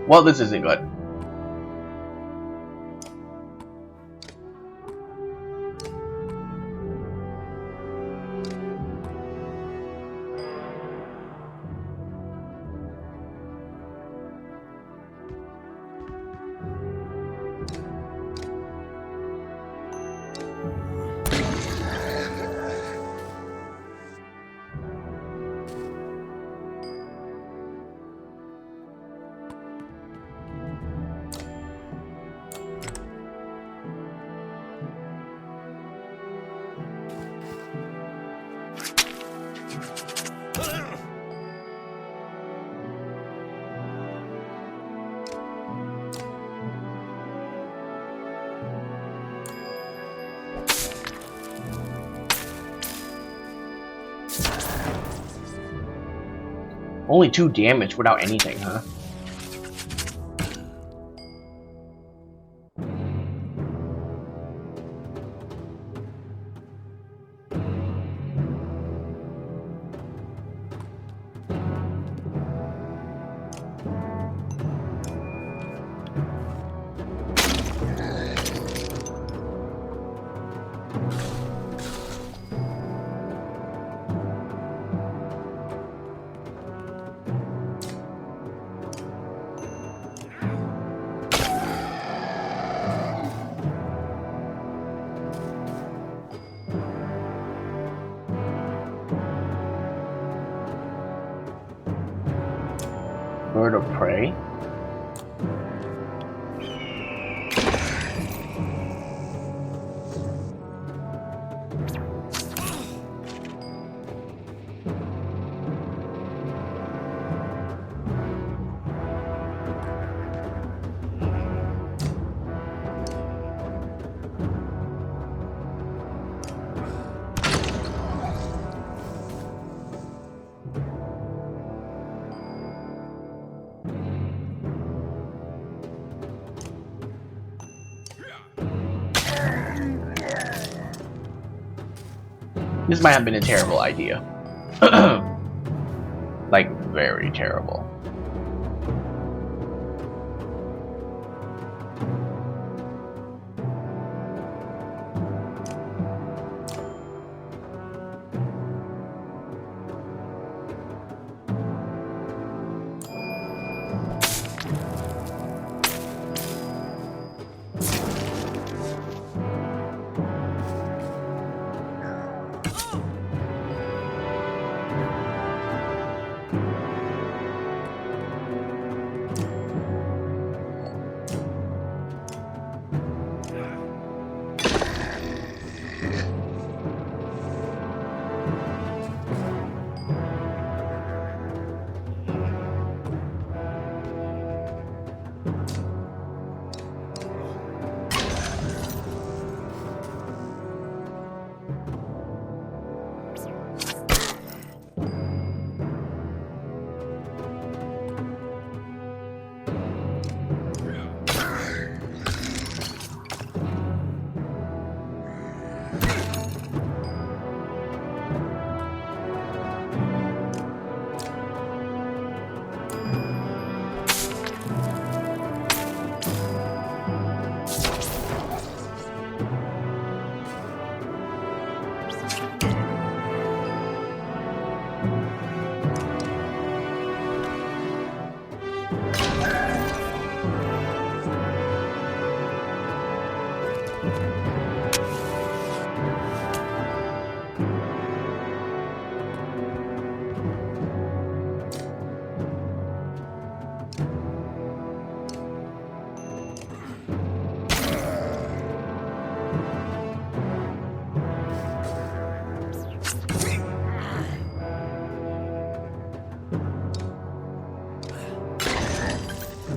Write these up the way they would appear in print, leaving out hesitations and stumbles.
Well, this isn't good. Only 2 damage without anything, huh? Bird of prey. This might have been a terrible idea. Like, very terrible.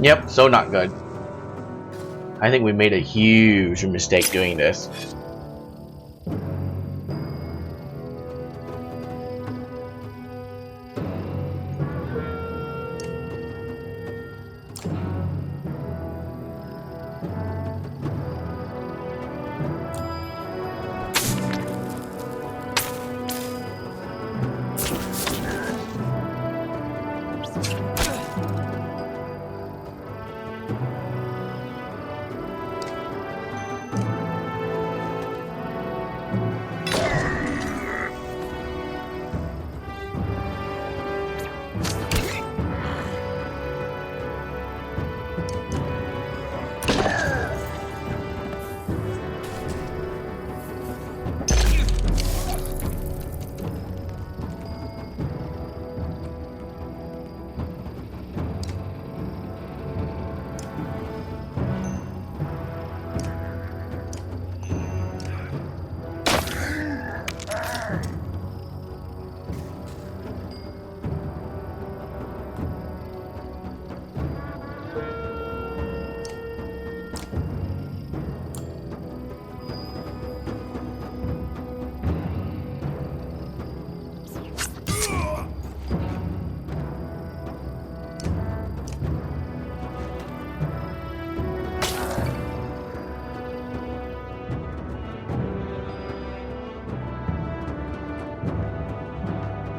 Yep, so not good. I think we made a huge mistake doing this.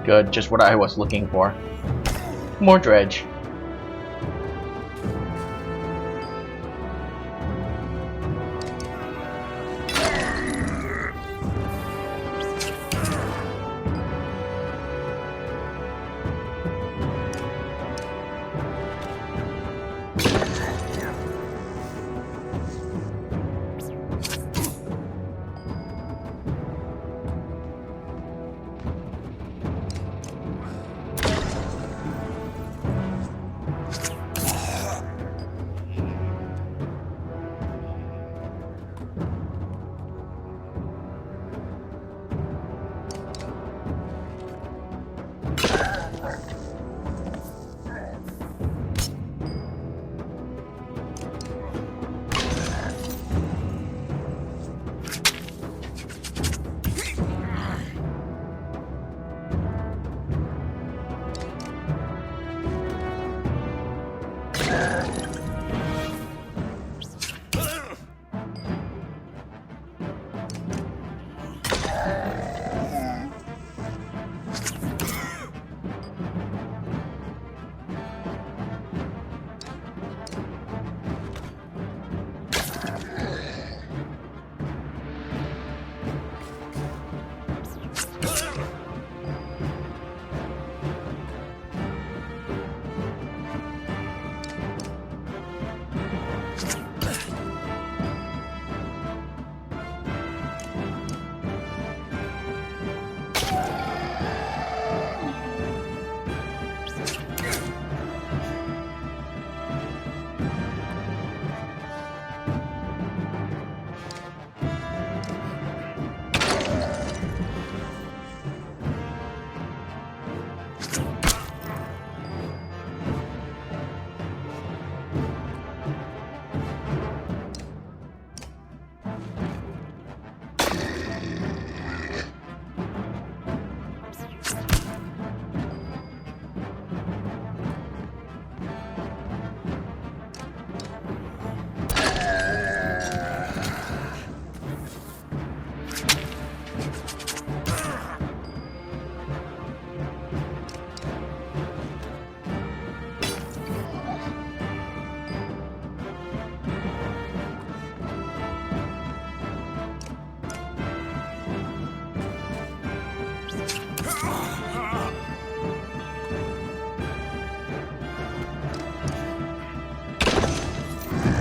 Good, just what I was looking for. More dredge.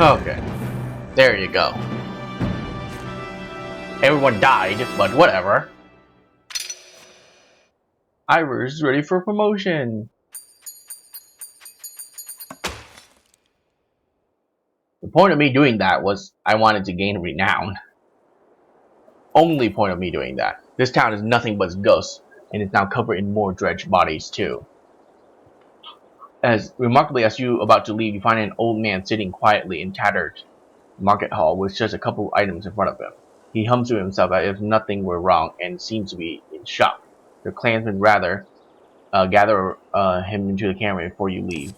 Okay, there you go. Everyone died, but whatever. Iris ready for promotion. The point of me doing that was I wanted to gain renown. Only point of me doing that. This town is nothing but ghosts, and is now covered in more dredged bodies too. As remarkably as you about to leave, you find an old man sitting quietly in tattered market hall with just a couple items in front of him. He hums to himself as if nothing were wrong and seems to be in shock. Your clansmen rather gather him into the camera before you leave.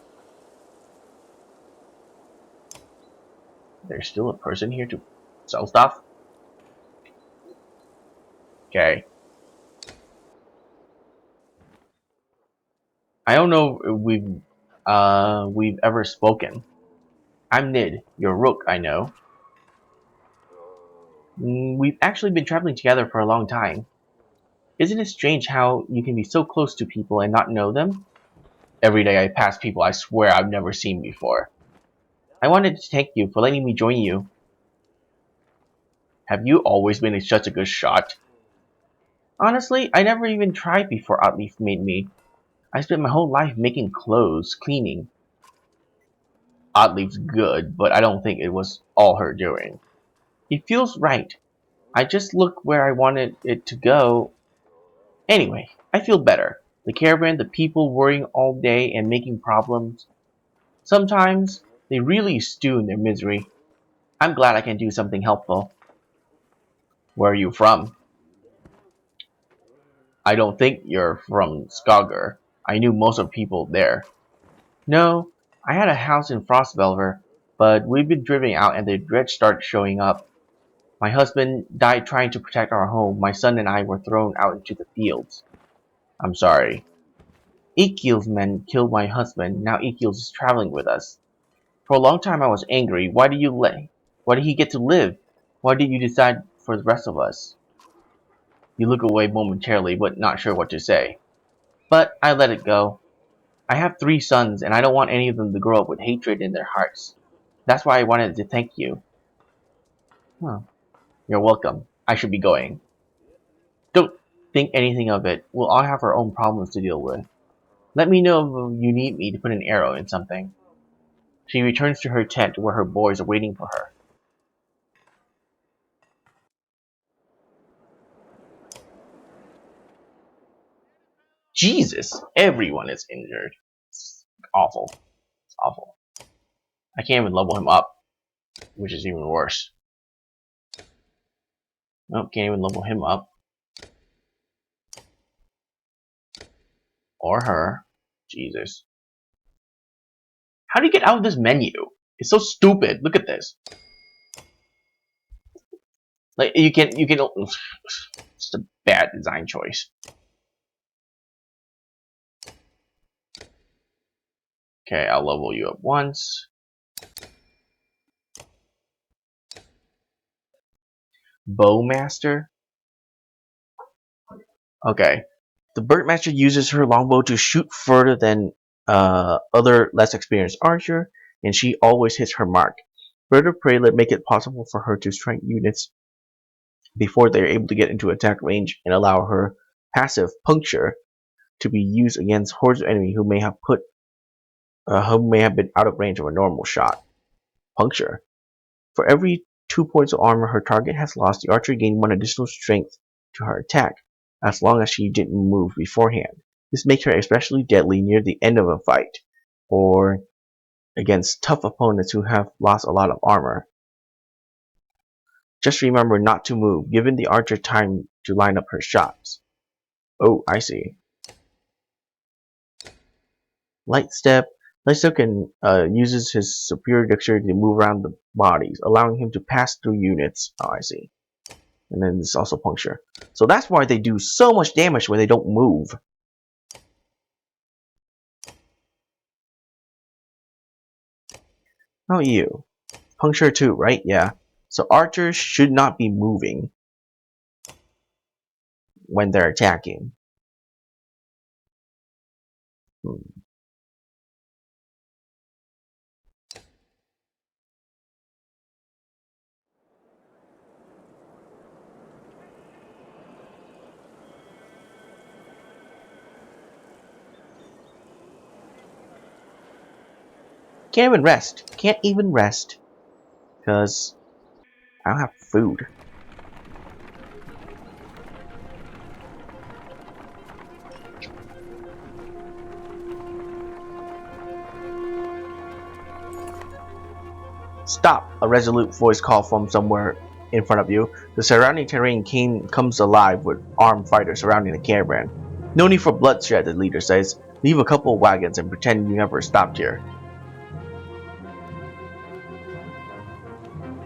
There's still a person here to sell stuff? Okay. I don't know if we've ever spoken. I'm Nid, your rook, I know. We've actually been traveling together for a long time. Isn't it strange how you can be so close to people and not know them? Every day I pass people I swear I've never seen before. I wanted to thank you for letting me join you. Have you always been such a good shot? Honestly, I never even tried before Outleaf made me. I spent my whole life making clothes, cleaning. Outleaf's good, but I don't think it was all her doing. It feels right. I just looked where I wanted it to go. Anyway, I feel better. The caravan, the people worrying all day and making problems. Sometimes they really stew in their misery. I'm glad I can do something helpful. Where are you from? I don't think you're from Skager. I knew most of the people there. No, I had a house in Frostvelver, but we've been driven out and the dredge started showing up. My husband died trying to protect our home. My son and I were thrown out into the fields. I'm sorry. Ekiel's men killed my husband. Now Ekiel's is traveling with us. For a long time I was angry. Why did he get to live? Why did you decide for the rest of us? You look away momentarily, but not sure what to say. But I let it go. I have 3 sons, and I don't want any of them to grow up with hatred in their hearts. That's why I wanted to thank you. Huh. You're welcome. I should be going. Don't think anything of it. We'll all have our own problems to deal with. Let me know if you need me to put an arrow in something. She returns to her tent where her boys are waiting for her. Jesus! Everyone is injured. It's awful. It's awful. I can't even level him up, which is even worse. Nope, can't even level him up. Or her. Jesus. How do you get out of this menu? It's so stupid. Look at this. Like you can it's a bad design choice. Okay, I'll level you up once. Bowmaster. Okay. The Birdmaster uses her longbow to shoot further than other less experienced archer, and she always hits her mark. Bird of Prey make it possible for her to strike units before they are able to get into attack range, and allow her passive puncture to be used against hordes of enemy who may have been out of range of a normal shot. Puncture. For every 2 points of armor her target has lost, the archer gains 1 additional strength to her attack, as long as she didn't move beforehand. This makes her especially deadly near the end of a fight, or against tough opponents who have lost a lot of armor. Just remember not to move, giving the archer time to line up her shots. Oh, I see. Lightstep. Lightstep can uses his superior dexterity to move around the bodies, allowing him to pass through units. Oh, I see. And then there's also puncture. So that's why they do so much damage when they don't move. Oh, you. Puncture too, right? Yeah. So archers should not be moving when they're attacking. Can't even rest. Can't even rest. Because I don't have food. Stop! A resolute voice called from somewhere in front of you. The surrounding terrain comes alive with armed fighters surrounding the caravan. No need for bloodshed, the leader says. Leave a couple of wagons and pretend you never stopped here.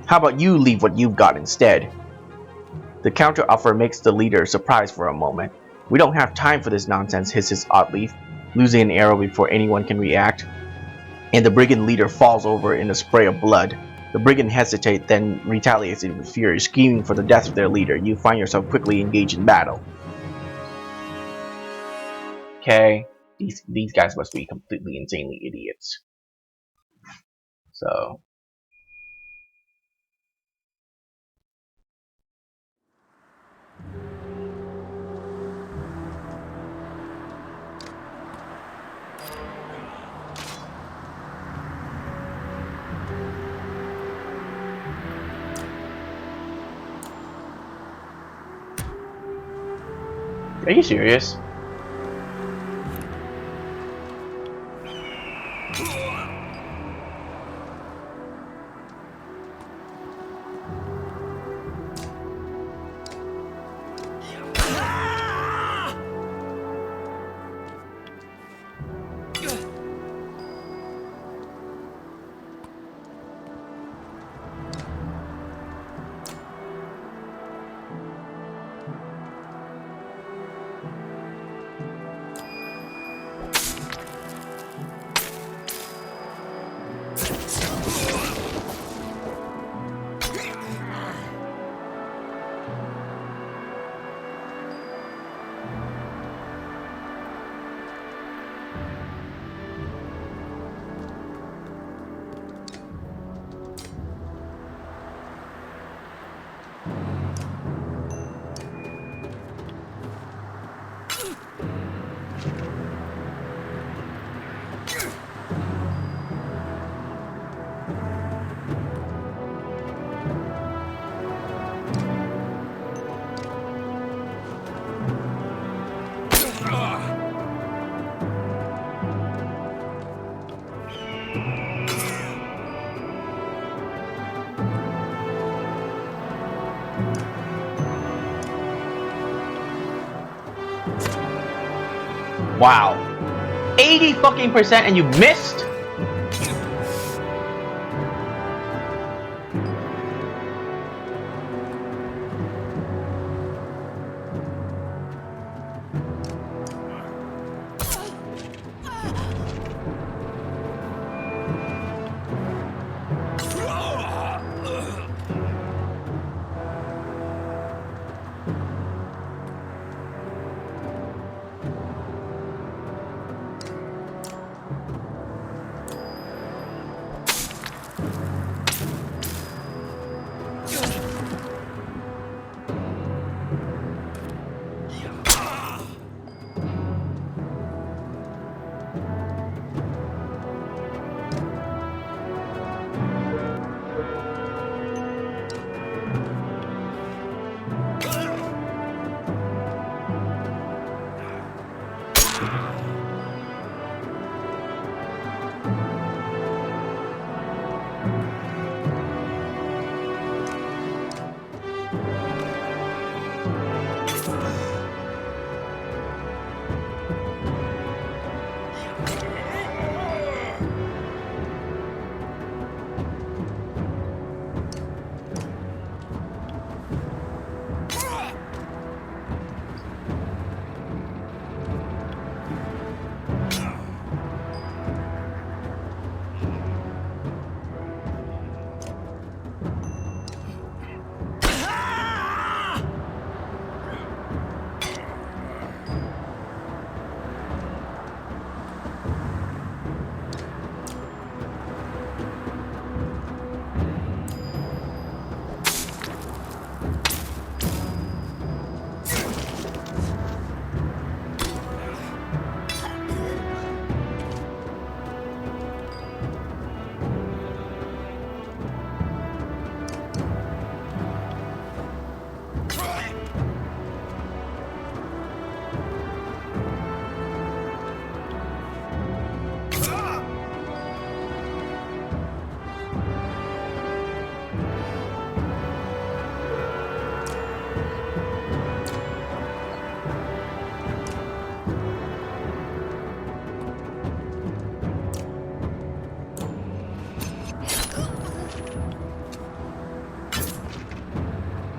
How about you leave what you've got instead? The counteroffer makes the leader surprised for a moment. We don't have time for this nonsense, hisses Oddleaf, losing an arrow before anyone can react. And the brigand leader falls over in a spray of blood. The brigand hesitates, then retaliates in fury, screaming for the death of their leader. You find yourself quickly engaged in battle. Okay, these guys must be completely insanely idiots. So are you serious? Wow. 80 fucking percent and you missed?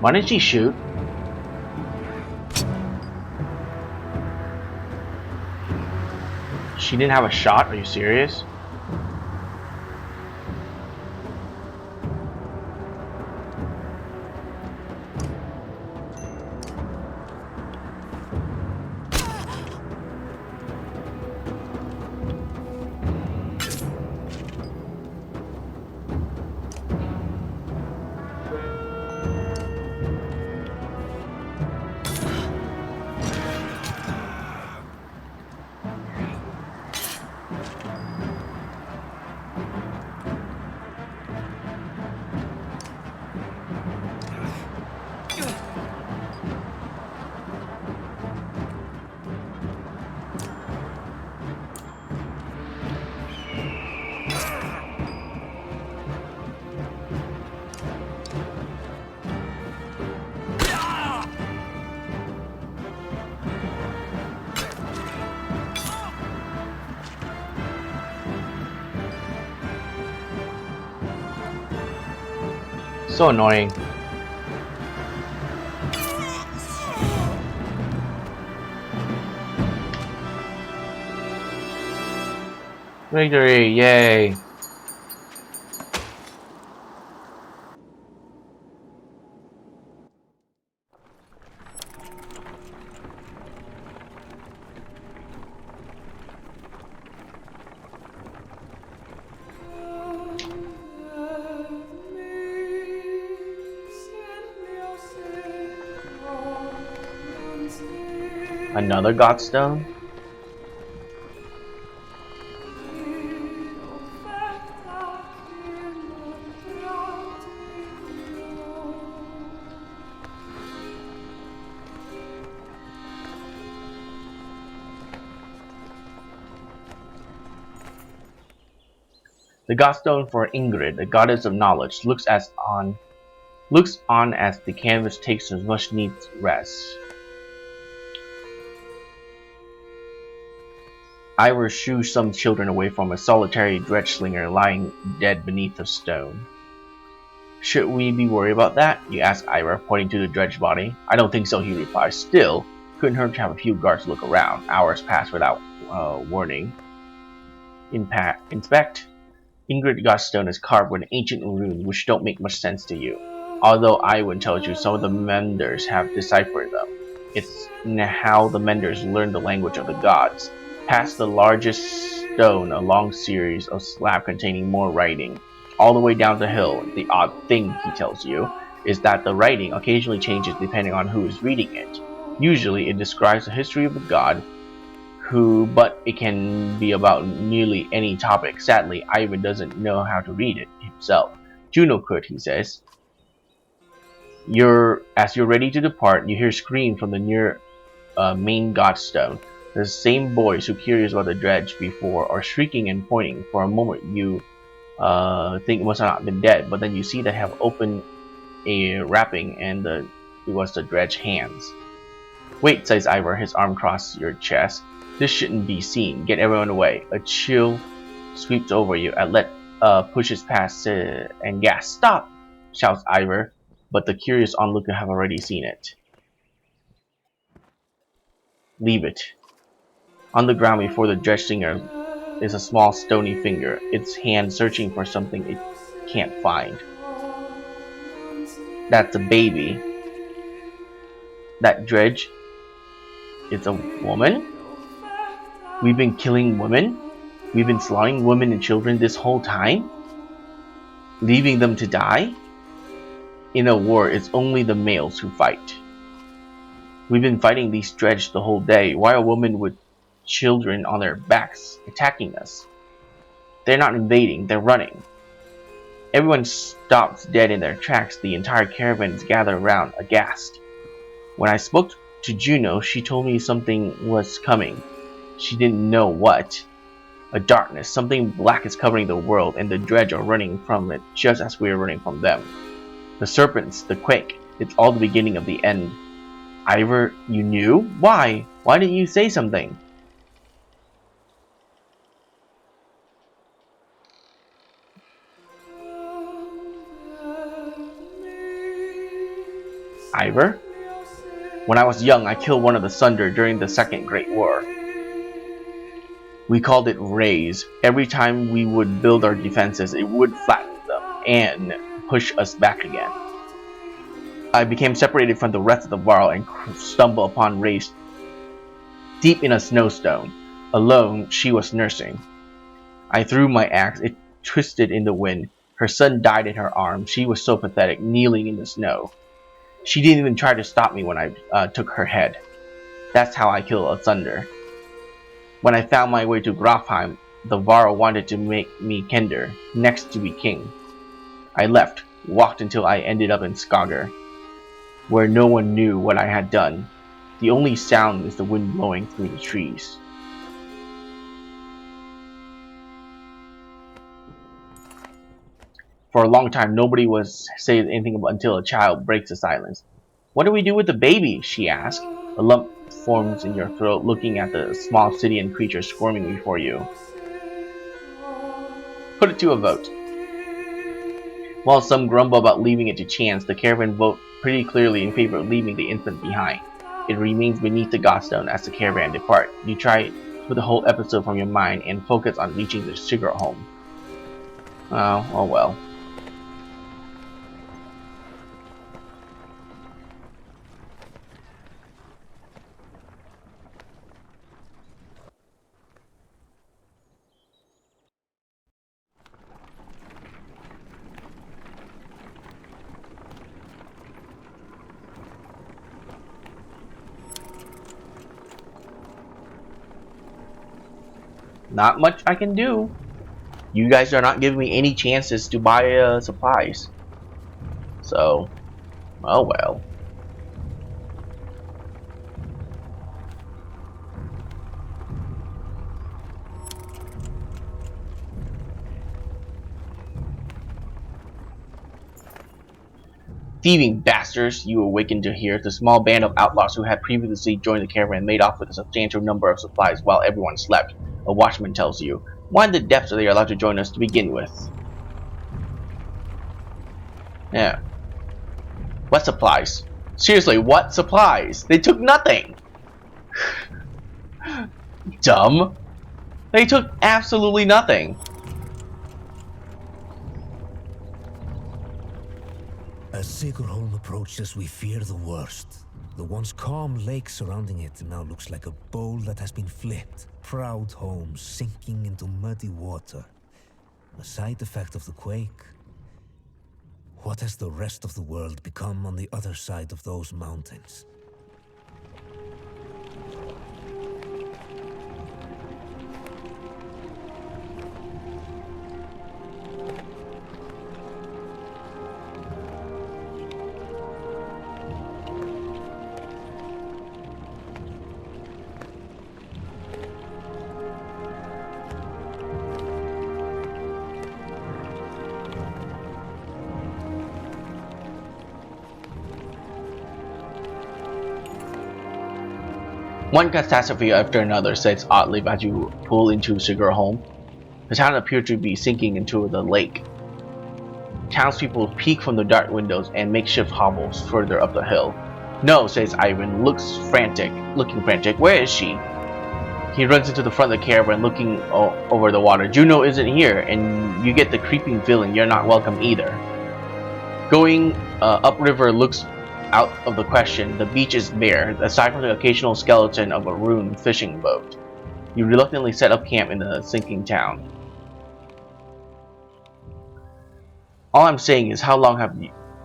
Why didn't she shoot? She didn't have a shot? Are you serious? So annoying. Victory, yay. Another Godstone? The Godstone for Ingrid, the goddess of knowledge, looks on as the canvas takes as much needs rest. Ira shoos some children away from a solitary dredge slinger lying dead beneath a stone. Should we be worried about that? You ask Ira, pointing to the dredge body. I don't think so, he replies. Still, couldn't hurt to have a few guards look around. Hours pass without warning. Inspect. Ingrid Godstone is carved with an ancient rune which don't make much sense to you. Although Iwan tells you some of the menders have deciphered them. It's how the menders learn the language of the gods. Past the largest stone, a long series of slabs containing more writing. All the way down the hill, the odd thing, he tells you, is that the writing occasionally changes depending on who is reading it. Usually it describes the history of a god, but it can be about nearly any topic. Sadly, Ivan doesn't know how to read it himself. Juno could, he says. As you're ready to depart, you hear screams from the near main godstone. The same boys who curious about the dredge before are shrieking and pointing. For a moment, you think it must not have been dead, but then you see they have opened a wrapping, and it was the dredge hands. Wait, says Ivor, his arm across your chest. This shouldn't be seen. Get everyone away. A chill sweeps over you. Atlet pushes past and gasps. Stop! Shouts Ivor, but the curious onlooker have already seen it. Leave it. On the ground before the dredge singer is a small stony finger, its hand searching for something it can't find. That's a baby. That dredge, it's a woman? We've been killing women? We've been slaughtering women and children this whole time? Leaving them to die? In a war, it's only the males who fight. We've been fighting these dredge the whole day. Why are women with children on their backs attacking us? They're not invading, they're running. Everyone stops dead in their tracks. The entire caravan is gathered around, aghast. When I spoke to Juno, she told me something was coming. She didn't know what. A darkness, something black is covering the world, and the dredge are running from it just as we are running from them. The serpents, the quake, it's all the beginning of the end. Ivor, you knew? Why? Why didn't you say something? Ivor? When I was young, I killed one of the Sunder during the Second Great War. We called it raise. Every time we would build our defenses, it would flatten them and push us back again. I became separated from the rest of the Varl and stumbled upon Raise deep in a snowstone. Alone, she was nursing. I threw my axe. It twisted in the wind. Her son died in her arms. She was so pathetic, kneeling in the snow. She didn't even try to stop me when I took her head. That's how I killed a Thunder. When I found my way to Grafheim, the Varl wanted to make me Kender, next to be king. I left, walked until I ended up in Saga, where no one knew what I had done. The only sound is the wind blowing through the trees. For a long time, nobody was saying anything until a child breaks the silence. What do we do with the baby? She asked. A lump forms in your throat, looking at the small obsidian creature squirming before you. Put it to a vote. While some grumble about leaving it to chance, the caravan vote pretty clearly in favor of leaving the infant behind. It remains beneath the godstone as the caravan depart. You try to put the whole episode from your mind and focus on reaching the sugar home. Oh well. Not much I can do. You guys are not giving me any chances to buy supplies. So, oh well. Thieving bastards, you awakened to hear. The small band of outlaws who had previously joined the caravan made off with a substantial number of supplies while everyone slept. a watchman tells you. Why in the depths are they allowed to join us to begin with? Yeah. What supplies? Seriously, what supplies? They took nothing! Dumb. They took absolutely nothing. As Sigurholm approaches, we fear the worst. The once calm lake surrounding it now looks like a bowl that has been flipped. Proud homes sinking into muddy water. A side effect of the quake. What has the rest of the world become on the other side of those mountains? One catastrophe after another sets oddly as you pull into Sigurholm. The town appeared to be sinking into the lake. Townspeople peek from the dark windows and makeshift hovels further up the hill. No, says Ivan, looking frantic. Where is she? He runs into the front of the caravan looking over the water. Juno isn't here, and you get the creeping feeling you're not welcome either. Going upriver looks out of the question. The beach is bare, aside from the occasional skeleton of a ruined fishing boat. You reluctantly set up camp in the sinking town. All I'm saying is, how long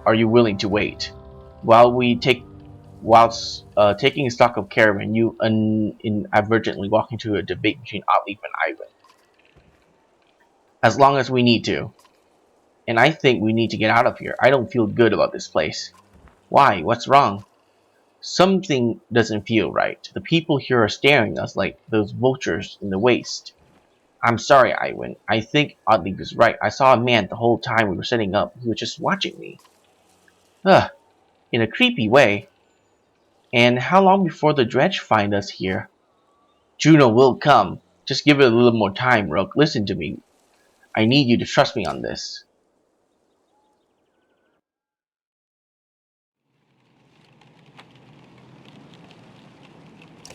are you willing to wait? Whilst taking stock of caravan, you inadvertently walk into a debate between Ottlieb and Ivan. As long as we need to. And I think we need to get out of here. I don't feel good about this place. Why? What's wrong? Something doesn't feel right. The people here are staring at us like those vultures in the waste. I'm sorry, Ivan. I think Ottlieb is right. I saw a man the whole time we were setting up. He was just watching me. Ugh. In a creepy way. And how long before the dredge find us here? Juno will come. Just give it a little more time, Rook. Listen to me. I need you to trust me on this.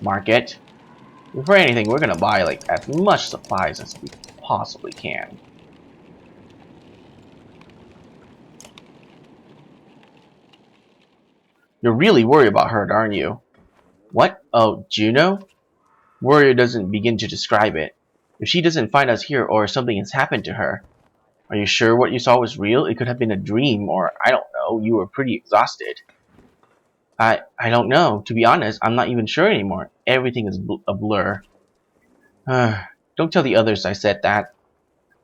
Market. Before anything, we're gonna buy like as much supplies as we possibly can. You're really worried about her, aren't you? What? Oh, Juno? Warrior doesn't begin to describe it. If she doesn't find us here or something has happened to her. Are you sure what you saw was real? It could have been a dream, or I don't know, you were pretty exhausted. I don't know. To be honest, I'm not even sure anymore. Everything is a blur. Don't tell the others I said that.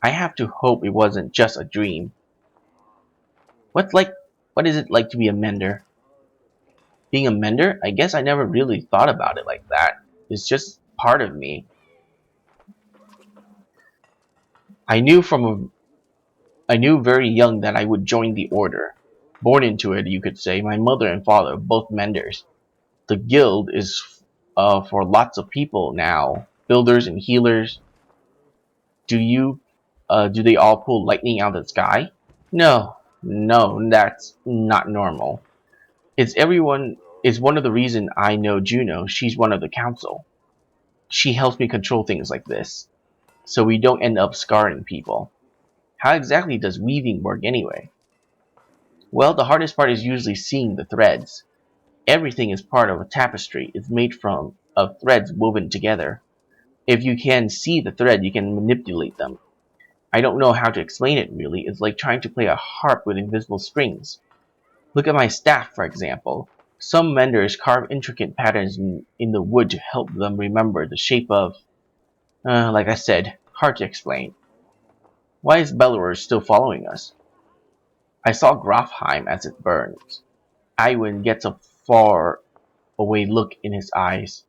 I have to hope it wasn't just a dream. What is it like to be a mender? Being a mender? I guess I never really thought about it like that. It's just part of me. I knew very young that I would join the order. Born into it, you could say. My mother and father are both menders. The guild is for lots of people now. Builders and healers. Do they all pull lightning out of the sky? No, no, that's not normal. It's one of the reasons I know Juno. She's one of the council. She helps me control things like this, so we don't end up scarring people. How exactly does weaving work anyway? Well, the hardest part is usually seeing the threads. Everything is part of a tapestry. It's made of threads woven together. If you can see the thread, you can manipulate them. I don't know how to explain it really. It's like trying to play a harp with invisible strings. Look at my staff, for example. Some menders carve intricate patterns in the wood to help them remember the shape of... like I said, hard to explain. Why is Bellower still following us? I saw Grafheim as it burns. Iwan gets a far away look in his eyes.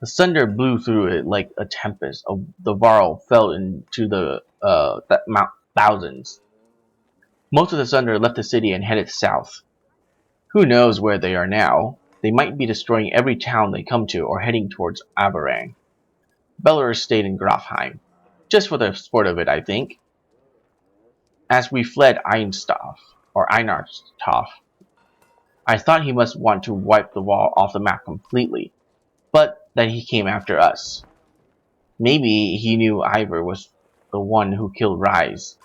The thunder blew through it like a tempest. The Varl fell into the thousands. Most of the thunder left the city and headed south. Who knows where they are now? They might be destroying every town they come to or heading towards Aberang. Belarus stayed in Grafheim, just for the sport of it, I think. As we fled Einarstoff, I thought he must want to wipe the wall off the map completely, but then he came after us. Maybe he knew Ivor was the one who killed Rays.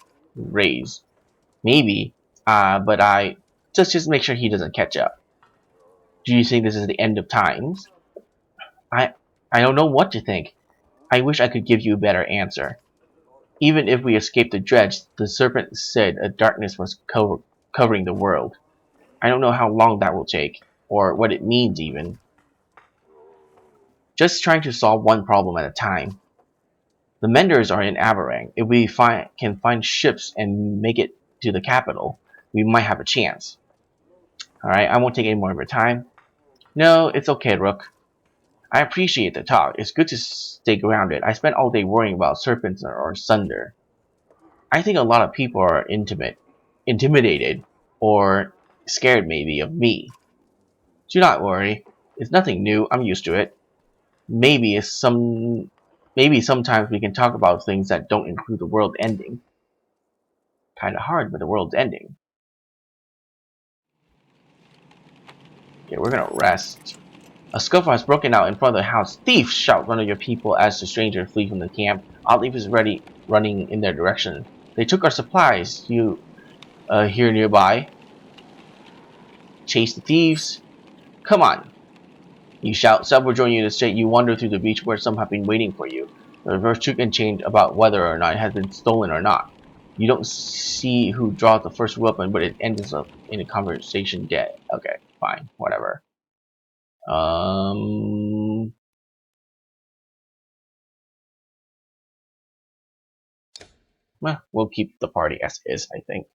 Maybe, but I just make sure he doesn't catch up. Do you think this is the end of times? I I don't know what to think. I wish I could give you a better answer. Even if we escaped the dredge, the serpent said a darkness was covering the world. I don't know how long that will take, or what it means even. Just trying to solve one problem at a time. The Menders are in Aberang. If we can find ships and make it to the capital, we might have a chance. Alright, I won't take any more of your time. No, it's okay, Rook. I appreciate the talk. It's good to stay grounded. I spent all day worrying about serpents or Sunder. I think a lot of people are intimidated, or scared maybe of me. Do not worry. It's nothing new. I'm used to it. Maybe it's some maybe sometimes we can talk about things that don't include the world ending. Kinda hard, but the world's ending. Okay, we're gonna rest. A scuffle has broken out in front of the house. Thief! Shout one of your people as the stranger flee from the camp. Outleaf is ready, running in their direction. They took our supplies. You here nearby? Chase the thieves. Come on! You shout. Some will join you in the street. You wander through the beach where some have been waiting for you. The reverse truth can change about whether or not it has been stolen or not. You don't see who draws the first weapon, but it ends up in a conversation dead. Okay, fine, whatever. Um, well, we'll keep the party as is, I think.